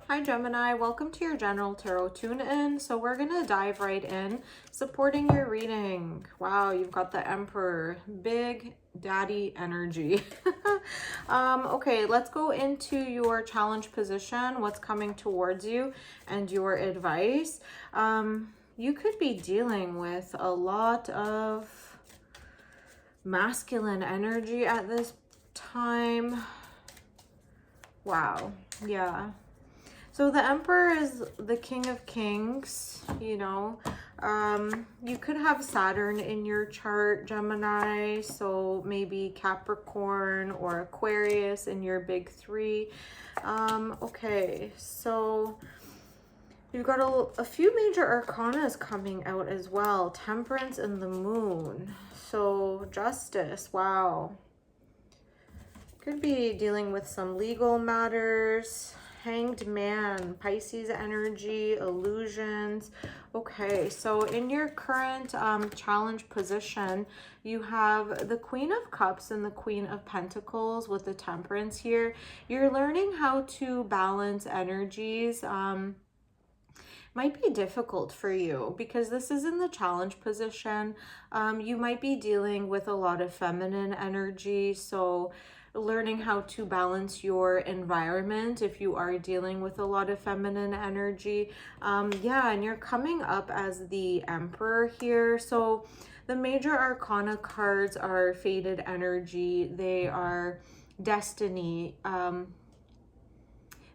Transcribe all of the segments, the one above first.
Hi Gemini, welcome to your general tarot tune-in. So we're gonna dive right in, supporting your reading. Wow, you've got the Emperor, big daddy energy. Okay, let's go into your challenge position, what's coming towards you, and your advice. You could be dealing with a lot of masculine energy at this time. Wow, yeah. So the Emperor is the King of Kings, you know. You could have Saturn in your chart, Gemini, so maybe Capricorn or Aquarius in your big three. Okay, so you've got a few major arcanas coming out as well. Temperance and the Moon. So Justice, wow. Could be dealing with some legal matters. Hanged Man, Pisces energy, illusions. Okay, so in your current challenge position, you have the Queen of Cups and the Queen of Pentacles with the Temperance here. You're learning how to balance energies. Might be difficult for you because this is in the challenge position. You might be dealing with a lot of feminine energy, so learning how to balance your environment if you are dealing with a lot of feminine energy. Yeah, and you're coming up as the Emperor here. So the major arcana cards are faded energy. They are destiny,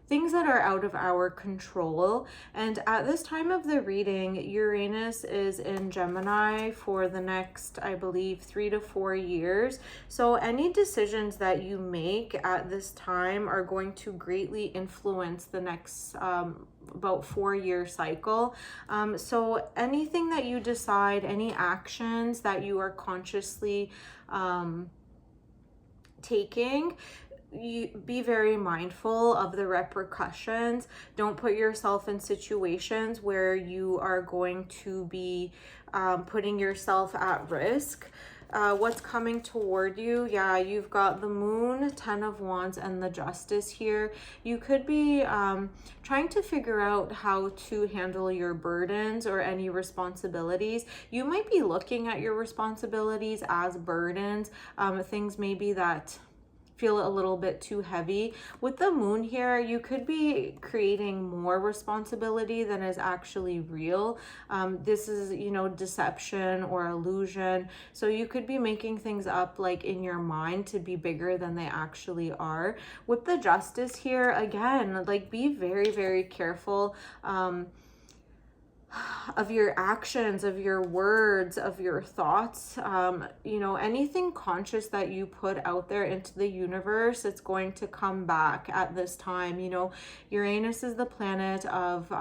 things that are out of our control. And at this time of the reading, Uranus is in Gemini for the next, I believe, 3 to 4 years. So any decisions that you make at this time are going to greatly influence the next about 4-year cycle. So anything that you decide, any actions that you are consciously taking, you be very mindful of the repercussions. Don't put yourself in situations where you are going to be putting yourself at risk. What's coming toward you? Yeah, you've got the Moon, 10 of Wands, and the Justice here. You could be trying to figure out how to handle your burdens or any responsibilities. You might be looking at your responsibilities as burdens, things maybe that feel a little bit too heavy. With the Moon here, you could be creating more responsibility than is actually real. This is, you know, deception or illusion. So you could be making things up like in your mind to be bigger than they actually are. With the Justice here, again, like be very, very careful of your actions, of your words, of your thoughts. You know, anything conscious that you put out there into the universe, it's going to come back at this time. You know, Uranus is the planet of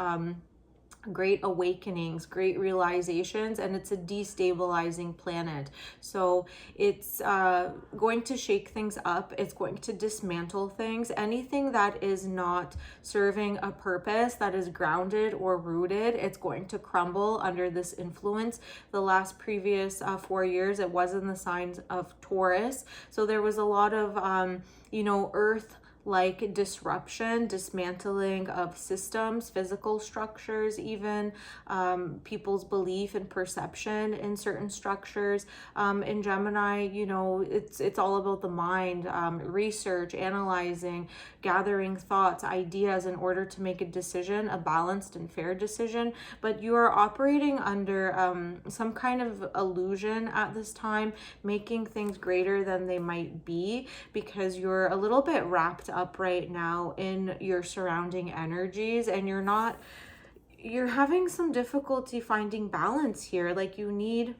great awakenings, great realizations, and it's a destabilizing planet. So it's going to shake things up. It's going to dismantle things. Anything that is not serving a purpose, that is grounded or rooted, it's going to crumble under this influence. The last previous 4 years, it was in the signs of Taurus. So there was a lot of, you know, earth like disruption, dismantling of systems, physical structures, even people's belief and perception in certain structures. In Gemini, you know, it's all about the mind, research, analyzing, gathering thoughts, ideas in order to make a decision, a balanced and fair decision. But you are operating under some kind of illusion at this time, making things greater than they might be, because you're a little bit wrapped up right now in your surrounding energies, and you're having some difficulty finding balance here. Like you need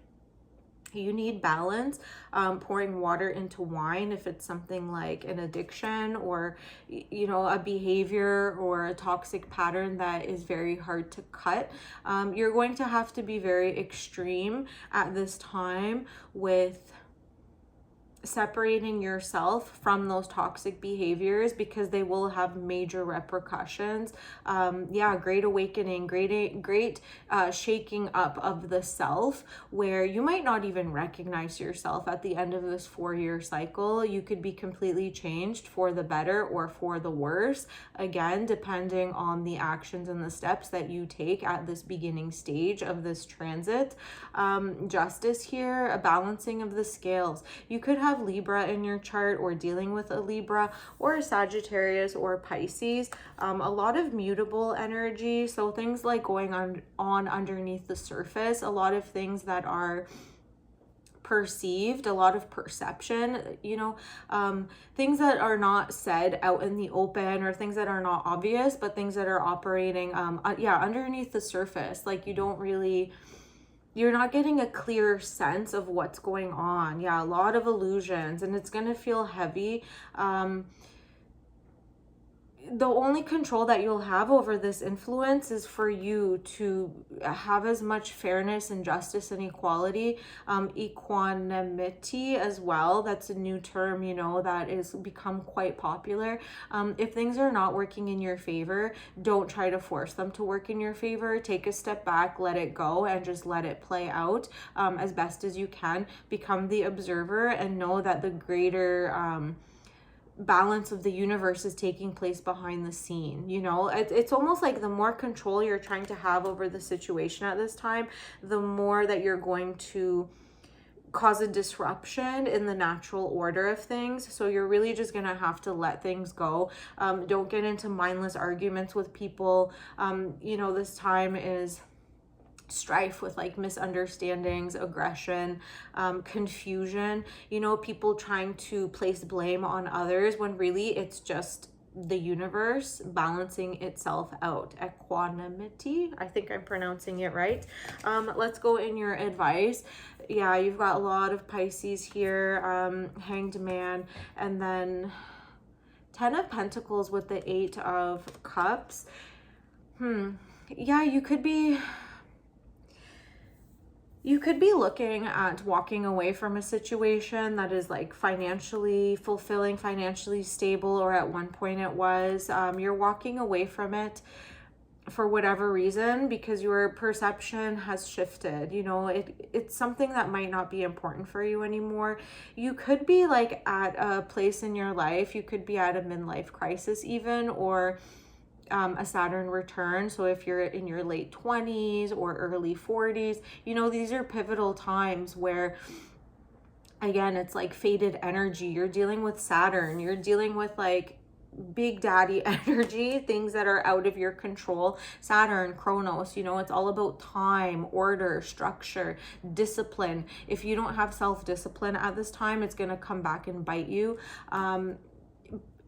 balance. Pouring water into wine, if it's something like an addiction or, you know, a behavior or a toxic pattern that is very hard to cut. You're going to have to be very extreme at this time with separating yourself from those toxic behaviors, because they will have major repercussions. Yeah, great awakening, great shaking up of the self, where you might not even recognize yourself at the end of this 4-year cycle. You could be completely changed for the better or for the worse, again, depending on the actions and the steps that you take at this beginning stage of this transit. Justice here, a balancing of the scales. You could have Libra in your chart, or dealing with a Libra, or a Sagittarius or Pisces. A lot of mutable energy, so things like going on underneath the surface, a lot of things that are perceived, a lot of perception, things that are not said out in the open, or things that are not obvious, but things that are operating underneath the surface. Like you're not getting a clear sense of what's going on. Yeah, a lot of illusions, and it's going to feel heavy. The only control that you'll have over this influence is for you to have as much fairness and justice and equality, equanimity as well. That's a new term, that is become quite popular. If things are not working in your favor, don't try to force them to work in your favor. Take a step back, let it go, and just let it play out as best as you can. Become the observer and know that the greater balance of the universe is taking place behind the scene. It's almost like the more control you're trying to have over the situation at this time, the more that you're going to cause a disruption in the natural order of things. So you're really just gonna have to let things go. Don't get into mindless arguments with people. This time is strife with like misunderstandings, aggression, confusion, people trying to place blame on others when really it's just the universe balancing itself out. Equanimity, I think I'm pronouncing it right. Let's go in your advice. Yeah, you've got a lot of Pisces here, Hanged Man, and then 10 of Pentacles with the 8 of Cups. Yeah, you could be looking at walking away from a situation that is like financially fulfilling, financially stable, or at one point it was. You're walking away from it for whatever reason because your perception has shifted. It's something that might not be important for you anymore. You could be like at a place in your life, you could be at a midlife crisis even, or a Saturn return. So if you're in your late 20s or early 40s, these are pivotal times where, again, it's like faded energy. You're dealing with Saturn. You're dealing with like big daddy energy, things that are out of your control. Saturn, Chronos, it's all about time, order, structure, discipline. If you don't have self-discipline at this time, it's going to come back and bite you.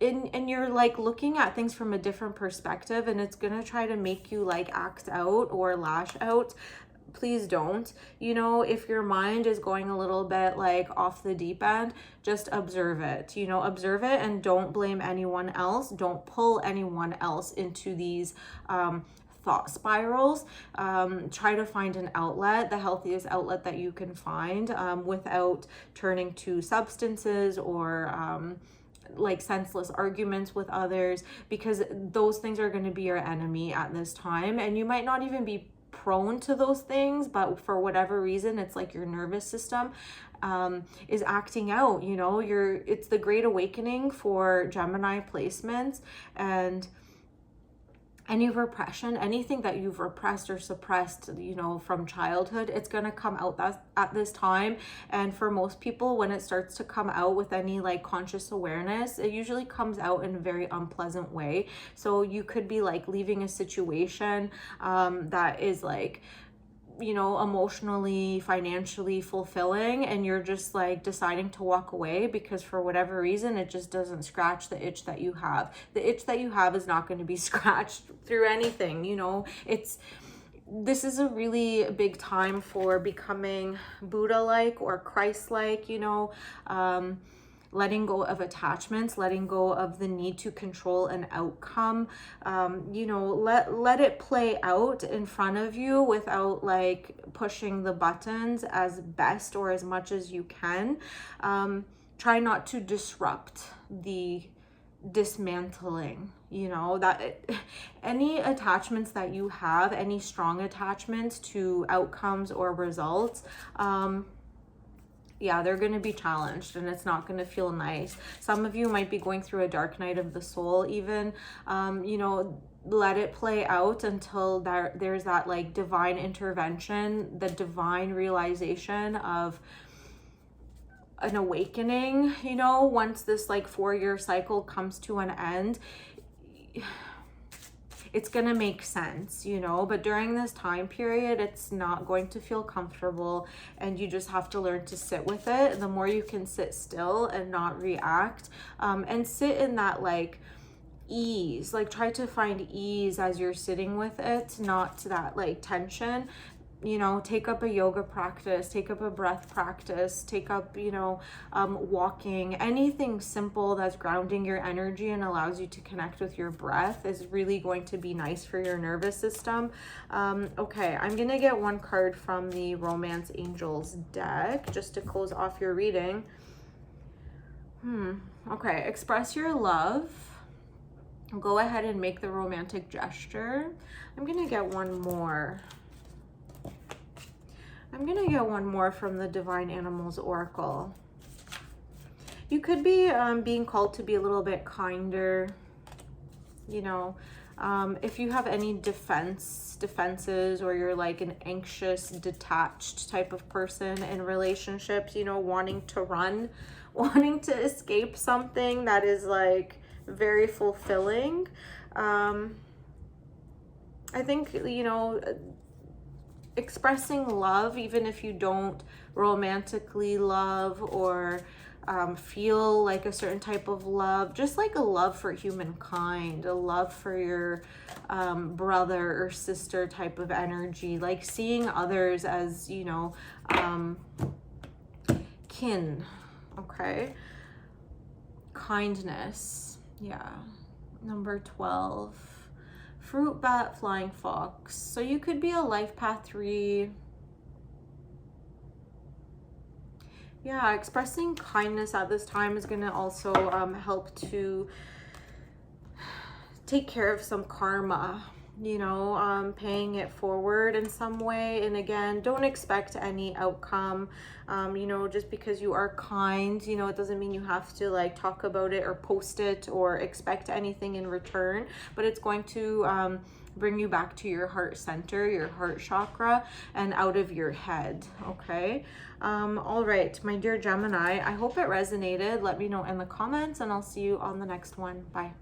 And you're like looking at things from a different perspective, and it's gonna try to make you like act out or lash out. Please don't. If your mind is going a little bit like off the deep end, just observe it. Observe it and don't blame anyone else. Don't pull anyone else into these thought spirals. Try to find an outlet, the healthiest outlet that you can find, without turning to substances or like senseless arguments with others, because those things are going to be your enemy at this time. And you might not even be prone to those things, but for whatever reason, it's like your nervous system is acting out. It's the great awakening for Gemini placements, and any repression, anything that you've repressed or suppressed, from childhood, it's going to come out at this time. And for most people, when it starts to come out with any like conscious awareness, it usually comes out in a very unpleasant way. So you could be like leaving a situation that is like, emotionally, financially fulfilling, and you're just like deciding to walk away because for whatever reason it just doesn't scratch the itch that you have. The itch that you have is not going to be scratched through anything. This is a really big time for becoming Buddha-like or Christ-like, letting go of attachments, letting go of the need to control an outcome. Let it play out in front of you without like pushing the buttons as best or as much as you can. try not to disrupt the dismantling, you know, that any attachments that you have, any strong attachments to outcomes or results, yeah, they're going to be challenged, and it's not going to feel nice. Some of you might be going through a dark night of the soul even. You know, let it play out until there's that like divine intervention, the divine realization of an awakening. You know, once this like 4-year cycle comes to an end, it's going to make sense, you know, but during this time period, it's not going to feel comfortable, and you just have to learn to sit with it. The more you can sit still and not react, and sit in that like ease, like try to find ease as you're sitting with it, not that like tension. You know, take up a yoga practice, take up a breath practice, take up, you know, walking. Anything simple that's grounding your energy and allows you to connect with your breath is really going to be nice for your nervous system. Okay, I'm gonna get one card from the Romance Angels deck just to close off your reading. Okay, express your love. Go ahead and make the romantic gesture. I'm gonna get one more. I'm going to get one more from the Divine Animals Oracle. You could be being called to be a little bit kinder, you know. If you have any defenses, or you're like an anxious, detached type of person in relationships, you know, wanting to run, wanting to escape something that is like very fulfilling. I think, you know, expressing love, even if you don't romantically love or feel like a certain type of love, just like a love for humankind, a love for your brother or sister type of energy, like seeing others as, you know, kin. Okay, kindness. Yeah, number 12. Fruit bat, flying fox. So you could be a life path 3. Yeah, expressing kindness at this time is going to also help to take care of some karma, you know, paying it forward in some way. And again, don't expect any outcome. You know, just because you are kind, you know, it doesn't mean you have to like talk about it or post it or expect anything in return, but it's going to bring you back to your heart center, your heart chakra, and out of your head. Okay. All right, my dear Gemini, I hope it resonated. Let me know in the comments, and I'll see you on the next one. Bye.